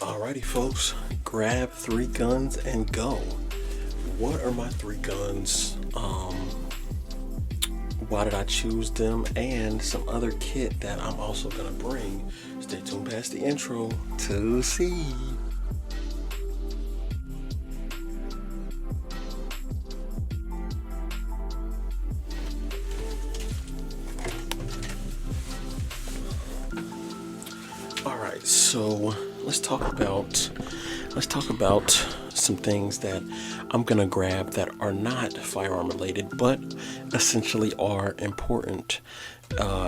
Alrighty folks, grab 3 guns and go. What are my 3 guns? Why did I choose them? And some other kit that I'm also gonna bring. Stay tuned past the intro to see. Alright, so let's talk about some things that I'm gonna grab that are not firearm related, but essentially are important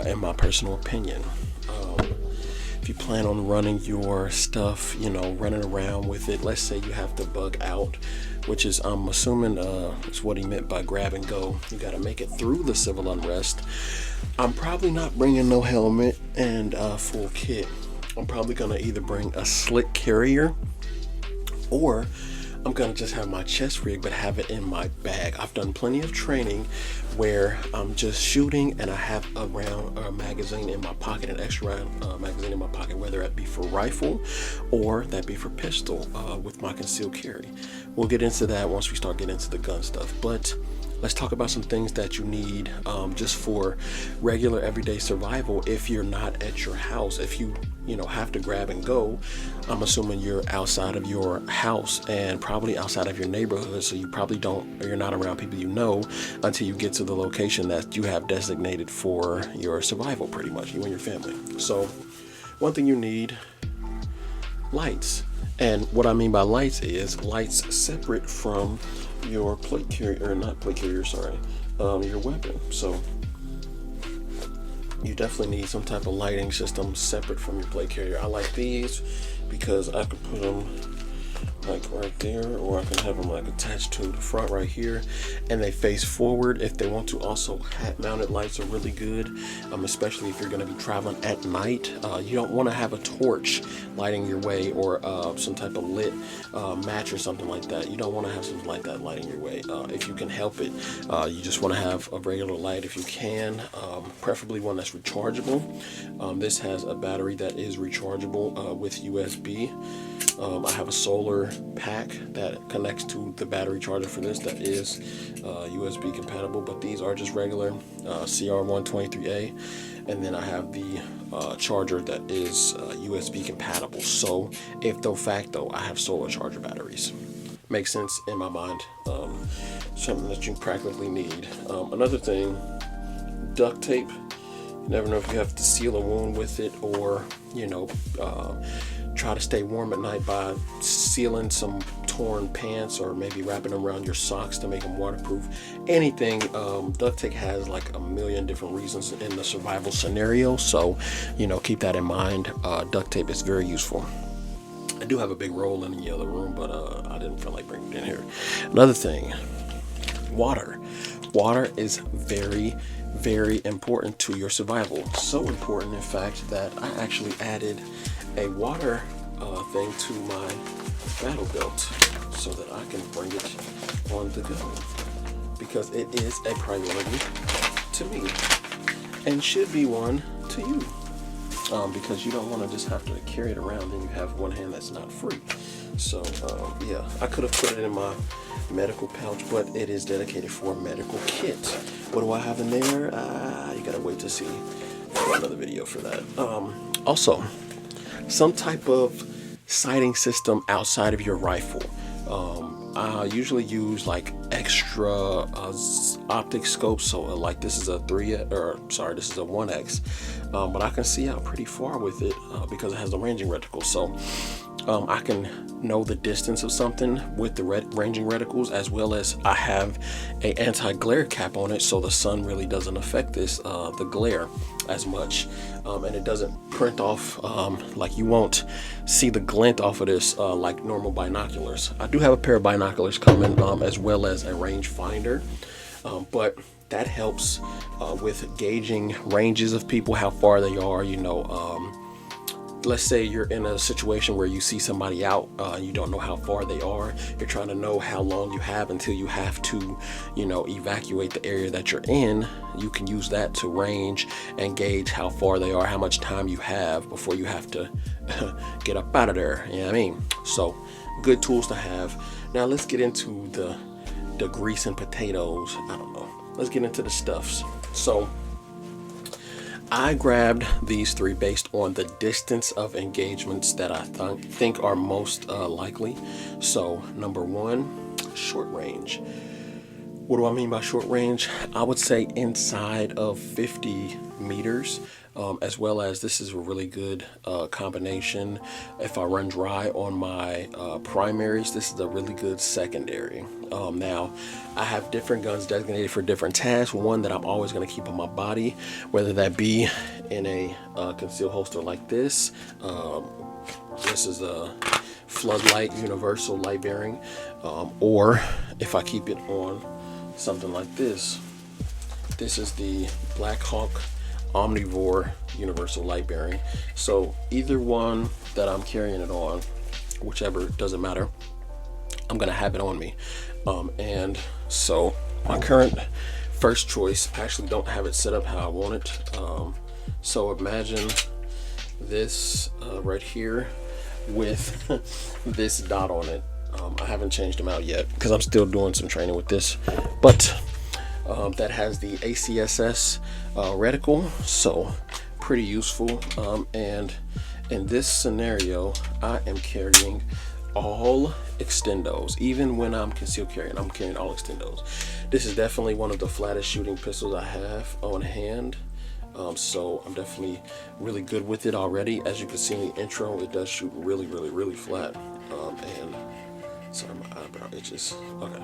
in my personal opinion. If you plan on running your stuff, running around with it, let's say you have to bug out, which is, I'm assuming, is what he meant by grab and go. You got to make it through the civil unrest. I'm probably not bringing no helmet and full kit. I'm probably gonna either bring a slick carrier, or I'm gonna just have my chest rig but have it in my bag. I've done plenty of training where I'm just shooting and I have a round or a magazine in my pocket, an extra round magazine in my pocket, whether that be for rifle or that be for pistol with my concealed carry. We'll get into that once we start getting into the gun stuff, but let's talk about some things that you need just for regular everyday survival. If you're not at your house, if you have to grab and go, I'm assuming you're outside of your house and probably outside of your neighborhood, so you're not around people until you get to the location that you have designated for your survival, pretty much, you and your family. So one thing you need: lights. And what I mean by lights is lights separate from your plate carrier, or not plate carrier, sorry, your weapon. So you definitely need some type of lighting system separate from your plate carrier. I like these because I can put them like right there, or I can have them like attached to the front right here, and they face forward. If they want to, also hat mounted lights are really good, especially if you're going to be traveling at night. You don't want to have a torch lighting your way, or some type of lit match or something like that. You don't want to have something like that lighting your way if you can help it. You just want to have a regular light if you can, preferably one that's rechargeable. This has a battery that is rechargeable with USB. I have a solar pack that connects to the battery charger for this that is USB compatible, but these are just regular CR123A, and then I have the charger that is USB compatible. So if de facto I have solar charger batteries. Makes sense in my mind. Something that you practically need. Another thing, duct tape. You never know if you have to seal a wound with it, or try to stay warm at night by sealing some torn pants, or maybe wrapping them around your socks to make them waterproof. Anything. Duct tape has like a million different reasons in the survival scenario, so keep that in mind. Duct tape is very useful. I do have a big roll in the other room, but I didn't feel like bringing it in here. Another thing, water. Water is very, very important to your survival. So important, in fact, that I actually added a water thing to my battle belt so that I can bring it on the go, because it is a priority to me and should be one to you, because you don't want to just have to carry it around and you have one hand that's not free. So yeah, I could have put it in my medical pouch, but it is dedicated for medical kit. What do I have in there? You gotta wait to see another video for that. Also, some type of sighting system outside of your rifle. I usually use like extra optic scopes, so like this is a 1X, but I can see out pretty far with it because it has the ranging reticle. So I can know the distance of something with the ranging reticles, as well as I have a anti-glare cap on it, so the sun really doesn't affect the glare as much, and it doesn't print off, like you won't see the glint off of this like normal binoculars. I do have a pair of binoculars coming, as well as a range finder, but that helps with gauging ranges of people, how far they are, let's say you're in a situation where you see somebody out, you don't know how far they are. You're trying to know how long you have until you have to, evacuate the area that you're in. You can use that to range and gauge how far they are, how much time you have before you have to get up out of there. You know what I mean? So good tools to have. Now let's get into the grease and potatoes. I don't know. Let's get into the stuffs. So I grabbed these three based on the distance of engagements that I think are most likely. So number one, short range. What do I mean by short range? I would say inside of 50 meters, as well as this is a really good combination. If I run dry on my primaries, this is a really good secondary. Now, I have different guns designated for different tasks. One that I'm always going to keep on my body, whether that be in a concealed holster like this. This is a floodlight universal light bearing, or if I keep it on something like this. This is the Black Hawk Omnivore universal light bearing. So either one that I'm carrying it on, whichever, doesn't matter, I'm gonna have it on me. And so my current first choice, I actually don't have it set up how I want it. So imagine this right here with this dot on it. I haven't changed them out yet because I'm still doing some training with this, but that has the ACSS reticle, so pretty useful. And in this scenario, I am carrying all extendos. Even when I'm concealed carrying, I'm carrying all extendos. This is definitely one of the flattest shooting pistols I have on hand. So I'm definitely really good with it already. As you can see in the intro, it does shoot really, really, really flat. And sorry, my eyebrow itches. Okay.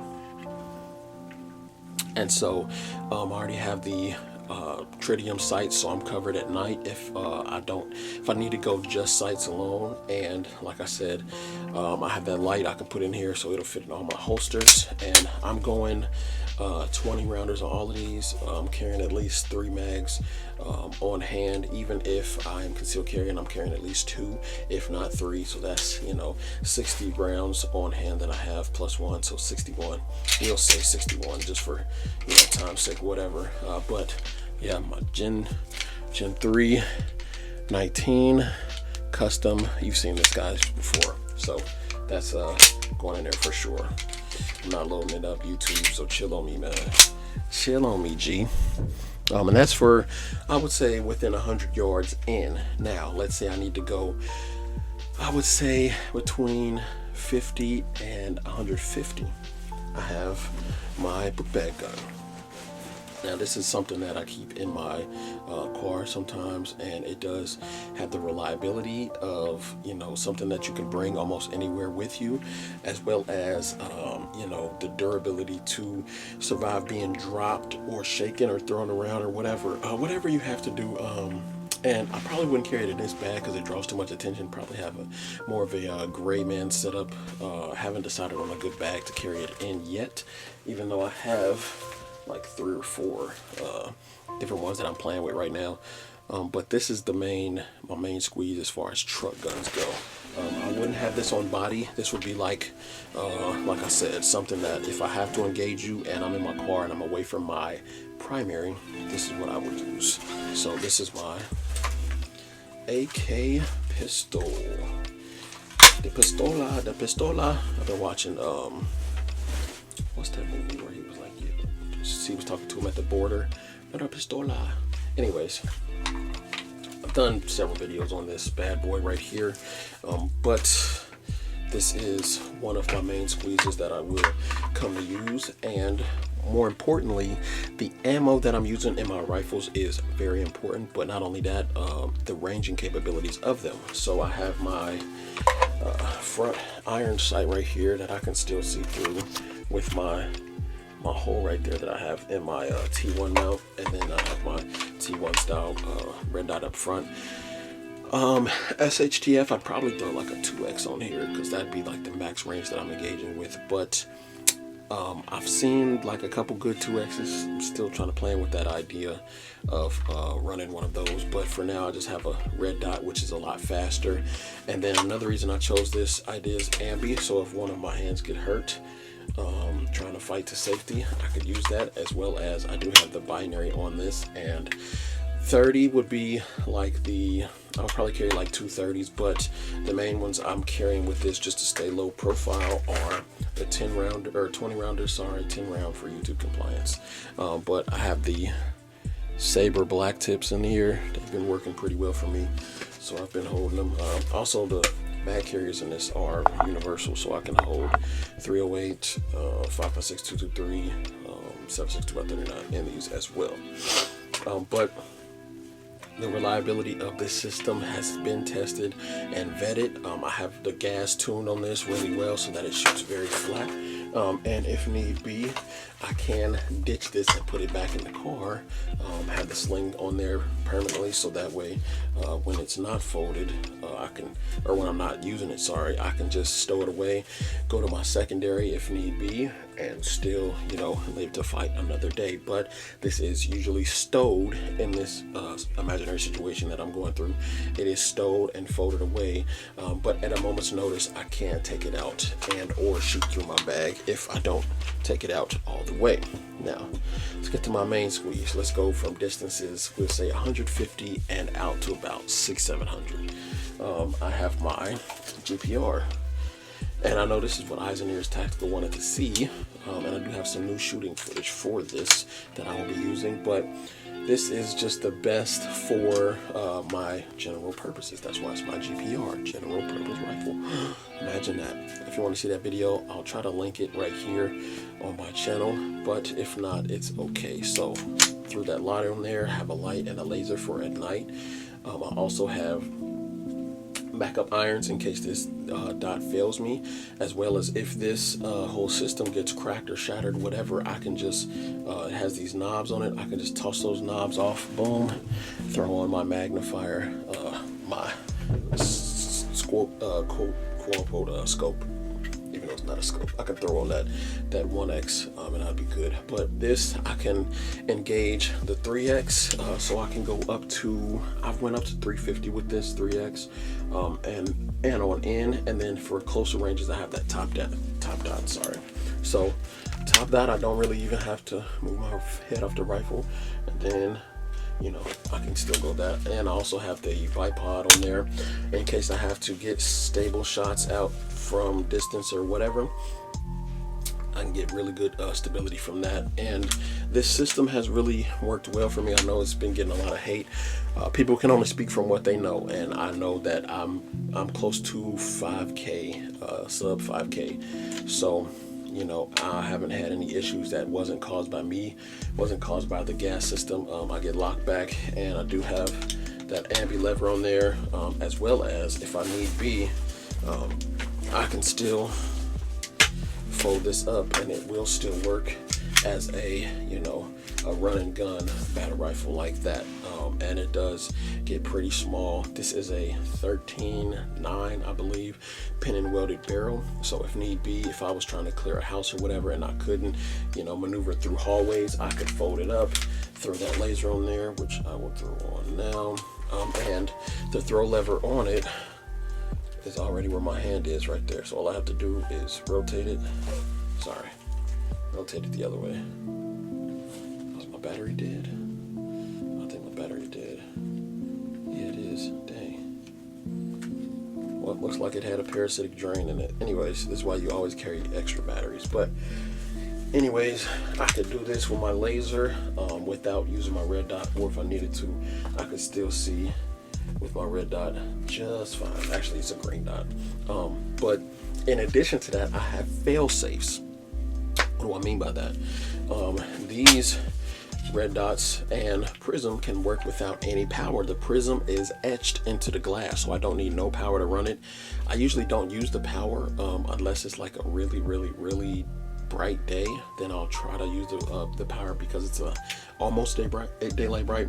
And so I already have the tritium sights, so I'm covered at night if I need to go just sights alone. And like I said, I have that light I can put in here so it'll fit in all my holsters. And I'm going 20 rounders on all of these. I'm carrying at least 3 mags on hand. Even if I am concealed carrying, I'm carrying at least 2, if not 3. So that's 60 rounds on hand that I have plus 1, so 61. We'll say 61 just for time's sake, whatever. But yeah, my Gen 3 19 custom. You've seen this guys before, so that's going in there for sure. I'm not loading it up YouTube, so chill on me, man. Chill on me, G. And that's for, I would say, within 100 yards in. Now, let's say I need to go, I would say, between 50 and 150. I have my book bag gun. Now, this is something that I keep in my car sometimes, and it does have the reliability of, something that you can bring almost anywhere with you, as well as, the durability to survive being dropped or shaken or thrown around or whatever you have to do. And I probably wouldn't carry it in this bag because it draws too much attention. Probably have more of a gray man setup. Haven't decided on a good bag to carry it in yet, even though I have like 3 or 4 different ones that I'm playing with right now. But this is my main squeeze as far as truck guns go. I wouldn't have this on body. This would be like I said, something that if I have to engage you and I'm in my car and I'm away from my primary, this is what I would use. So this is my AK pistol. The Pistola. I've been watching what's that movie where he was like, he was talking to him at the border. Pero Pistola. Anyways, I've done several videos on this bad boy right here, but this is one of my main squeezes that I will come to use. And more importantly, the ammo that I'm using in my rifles is very important, but not only that, the ranging capabilities of them. So I have my front iron sight right here that I can still see through with my hole right there that I have in my T1 mount, and then I have my T1 style red dot up front. SHTF, I'd probably throw like a 2X on here because that'd be like the max range that I'm engaging with. But I've seen like a couple good 2X's. I'm still trying to plan with that idea of running one of those, but for now I just have a red dot, which is a lot faster. And then another reason I chose this idea is ambi, so if one of my hands get hurt trying to fight to safety, I could use that, as well as I do have the binary on this. And 30 would be like I'll probably carry like 230s, but the main ones I'm carrying with this just to stay low profile are the 10 round or 20 rounder, sorry, 10 round for YouTube compliance. But I have the Saber black tips in here. They've been working pretty well for me, so I've been holding them. Also, the bag carriers in this are universal, so I can hold 308, 5.6, 223, 762 by 39 in these as well. But the reliability of this system has been tested and vetted. I have the gas tuned on this really well so that it shoots very flat. And if need be, I can ditch this and put it back in the car. Have the sling on there permanently, so that way when it's not folded, when I'm not using it, sorry, I can just stow it away, go to my secondary if need be, and still, live to fight another day. But this is usually stowed in this imaginary situation that I'm going through. It is stowed and folded away, but at a moment's notice, I can take it out and or shoot through my bag if I don't take it out all the way. Now, let's get to my main squeeze. Let's go from distances, we'll say 150 and out to about 600-700. I have my GPR. And I know this is what Eyes and Ears Tactical wanted to see, and I do have some new shooting footage for this that I will be using, but this is just the best for my general purposes. That's why it's my GPR, general purpose rifle. Imagine that. If you want to see that video, I'll try to link it right here on my channel, but if not, it's okay. So threw that light on there, have a light and a laser for at night. I also have backup irons in case this dot fails me, as well as if this whole system gets cracked or shattered, whatever, I can just it has these knobs on it, I can just toss those knobs off, boom, throw on my magnifier, my quote unquote scope, even though it's not a scope. I can throw on that 1X and I'd be good. But this, I can engage the 3X, so I can go up to, I've went up to 350 with this 3X, and on in, and then for closer ranges I have that top dot, sorry. So top dot, I don't really even have to move my head off the rifle, and then I can still go that. And I also have the bipod on there in case I have to get stable shots out from distance or whatever. I can get really good stability from that, and this system has really worked well for me. I know it's been getting a lot of hate. People can only speak from what they know, and I know that I'm close to 5K, sub 5K. So I haven't had any issues that wasn't caused by me, wasn't caused by the gas system. I get locked back, and I do have that ambi lever on there, as well as if I need be, I can still fold this up and it will still work as a run and gun battle rifle like that. And it does get pretty small. This is a 13.9, I believe, pin and welded barrel. So if need be, if I was trying to clear a house or whatever and I couldn't, maneuver through hallways, I could fold it up, throw that laser on there, which I will throw on now. And the throw lever on it is already where my hand is right there. So all I have to do is rotate it. Sorry, rotate it the other way. Was my battery dead? I think my battery dead. Yeah, it is. Dang. Well, it looks like it had a parasitic drain in it. Anyways, this is why you always carry extra batteries. But anyways, I could do this with my laser without using my red dot, or if I needed to, I could still see with my red dot just fine. Actually, it's a green dot. But in addition to that, I have fail-safes. What do I mean by that? These red dots and prism can work without any power. The prism is etched into the glass, so I don't need no power to run it. I usually don't use the power unless it's like a really, really, really bright day. Then I'll try to use the power because it's almost daylight bright.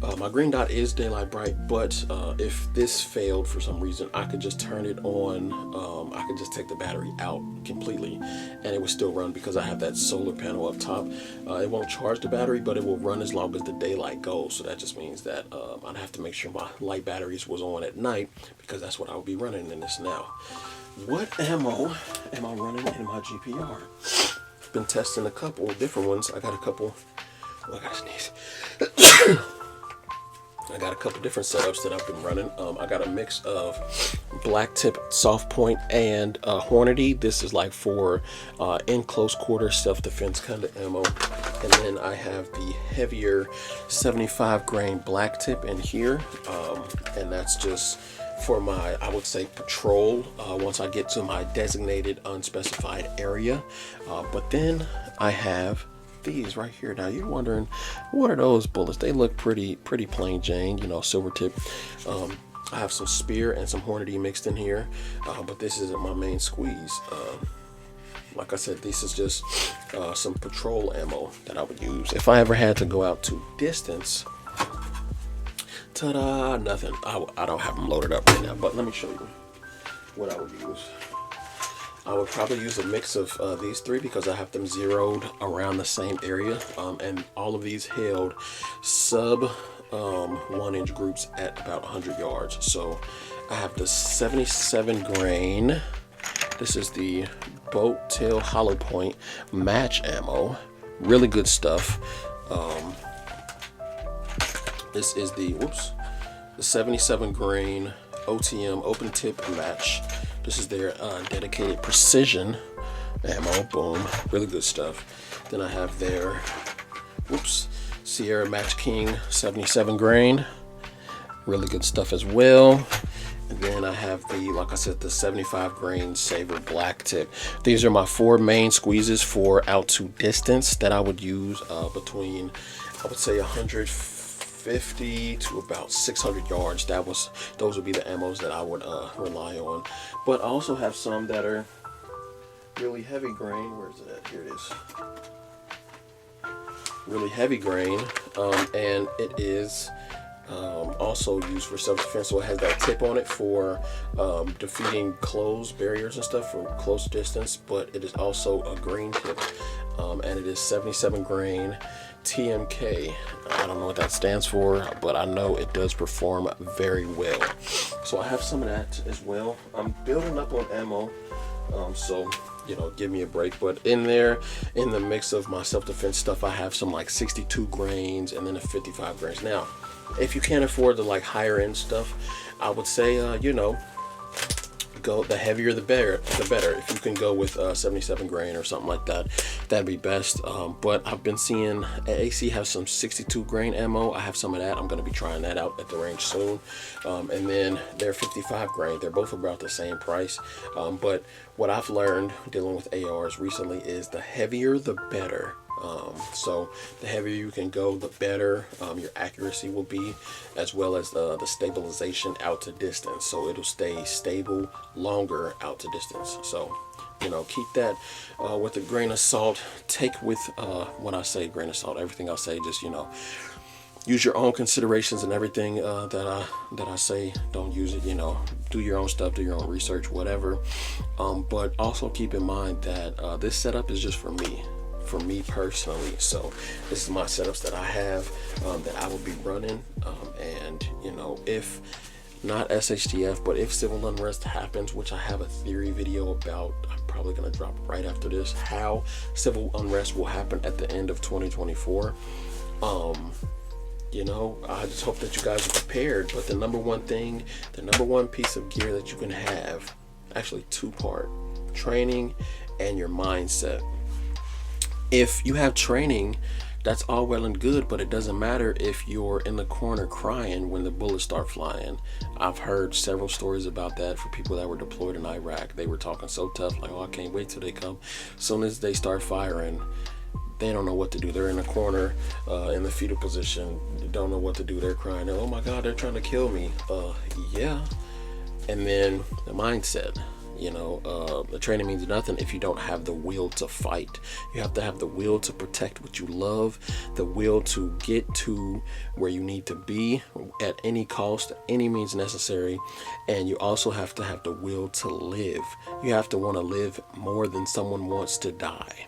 My green dot is daylight bright, but if this failed for some reason, I could just turn it on. I could just take the battery out completely and it would still run because I have that solar panel up top. It won't charge the battery, but it will run as long as the daylight goes. So that just means that I'd have to make sure my light batteries was on at night, because that's what I would be running in this now. What ammo am I running in my GPR? Been testing a couple different ones. I got a couple. Oh, I gotta sneeze. I got a couple different setups that I've been running. I got a mix of black tip soft point and Hornady. This is like for in close quarter self-defense kind of ammo. And then I have the heavier 75 grain black tip in here, and that's just for my, I would say, patrol once I get to my designated unspecified area. But then I have these right here. Now you're wondering, what are those bullets? They look pretty plain Jane, you know, silver tip. I have some spear and some Hornady mixed in here, but this isn't my main squeeze. Like I said, this is just some patrol ammo that I would use if I ever had to go out to distance. Ta-da! Nothing. I don't have them loaded up right now, but let me show you what I would use. I would probably use a mix of these three because I have them zeroed around the same area, and all of these held sub 1 inch groups at about 100 yards. So I have the 77 grain. This is the boat tail hollow point match ammo. Really good stuff. This is the the 77 grain OTM open tip match. This is their dedicated precision ammo. Boom, really good stuff. Then I have their Sierra Match King 77 grain, really good stuff as well. And then I have the, like I said, the 75 grain Saber black tip. These are my 4 main squeezes for out to distance that I would use between, I would say, 150 to about 600 yards. Those would be the ammos that I would rely on. But I also have some that are really heavy grain. Where is it at? Here it is. Really heavy grain, and it is also used for self-defense. So it has that tip on it for defeating closed barriers and stuff from close distance. But it is also a green tip, and it is 77 grain TMK. I don't know what that stands for, but I know it does perform very well. So I have some of that as well. I'm building up on ammo, so you know, give me a break. But in there, in the mix of my self-defense stuff, I have some like 62 grains and then a 55 grains. Now, if you can't afford the like higher end stuff, I would say you know, go the heavier the better. If you can go with 77 grain or something like that, that'd be best. But I've been seeing AC have some 62 grain ammo. I have some of that. I'm going to be trying that out at the range soon. And then they're 55 grain. They're both about the same price. But what I've learned dealing with ARs recently is the heavier the better. So the heavier you can go, the better your accuracy will be, as well as the stabilization out to distance. So it'll stay stable longer out to distance. So, you know, keep that with a grain of salt. Take with, when I say grain of salt, everything I say, just, you know, use your own considerations and everything that I say. Don't use it, you know, do your own stuff, do your own research, whatever. But also keep in mind that this setup is just for me personally. So this is my setups that I have that I will be running, and you know, if not SHTF, but if civil unrest happens, which I have a theory video about, I'm probably going to drop right after this, how civil unrest will happen at the end of 2024. You know, I just hope that you guys are prepared. But the number one piece of gear that you can have, actually 2-part, training and your mindset. If you have training, that's all well and good, but it doesn't matter if you're in the corner crying when the bullets start flying. I've heard several stories about that for people that were deployed in Iraq. They were talking so tough, like, oh, I can't wait till they come. As soon as they start firing, they don't know what to do. They're in the corner, in the fetal position. They don't know what to do. They're crying, oh my God, they're trying to kill me. Yeah. And then the mindset. The training means nothing if you don't have the will to fight. You have to have the will to protect what you love, the will to get to where you need to be at any cost, any means necessary. And you also have to have the will to live. You have to want to live more than someone wants to die.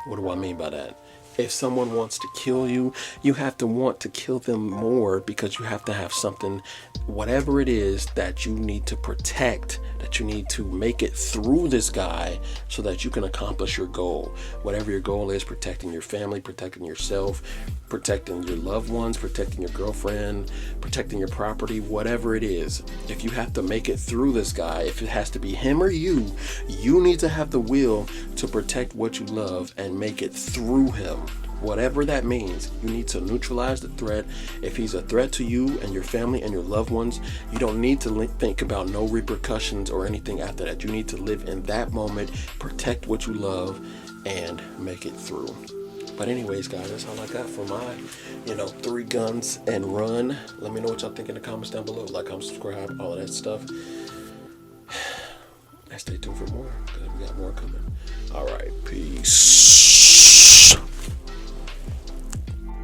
What do I mean by that? If someone wants to kill you, you have to want to kill them more, because you have to have something, whatever it is that you need to protect, that you need to make it through this guy so that you can accomplish your goal. Whatever your goal is, protecting your family, protecting yourself, protecting your loved ones, protecting your girlfriend, protecting your property, whatever it is. If you have to make it through this guy, if it has to be him or you need to have the will to protect what you love and make it through him. Whatever that means, you need to neutralize the threat. If he's a threat to you and your family and your loved ones, you don't need to think about no repercussions or anything after that. You need to live in that moment, protect what you love, and make it through. But anyways, guys, that's all I got for my, 3 guns and run. Let me know what y'all think in the comments down below. Like, comment, subscribe, all of that stuff. And stay tuned for more, because we got more coming. All right, peace.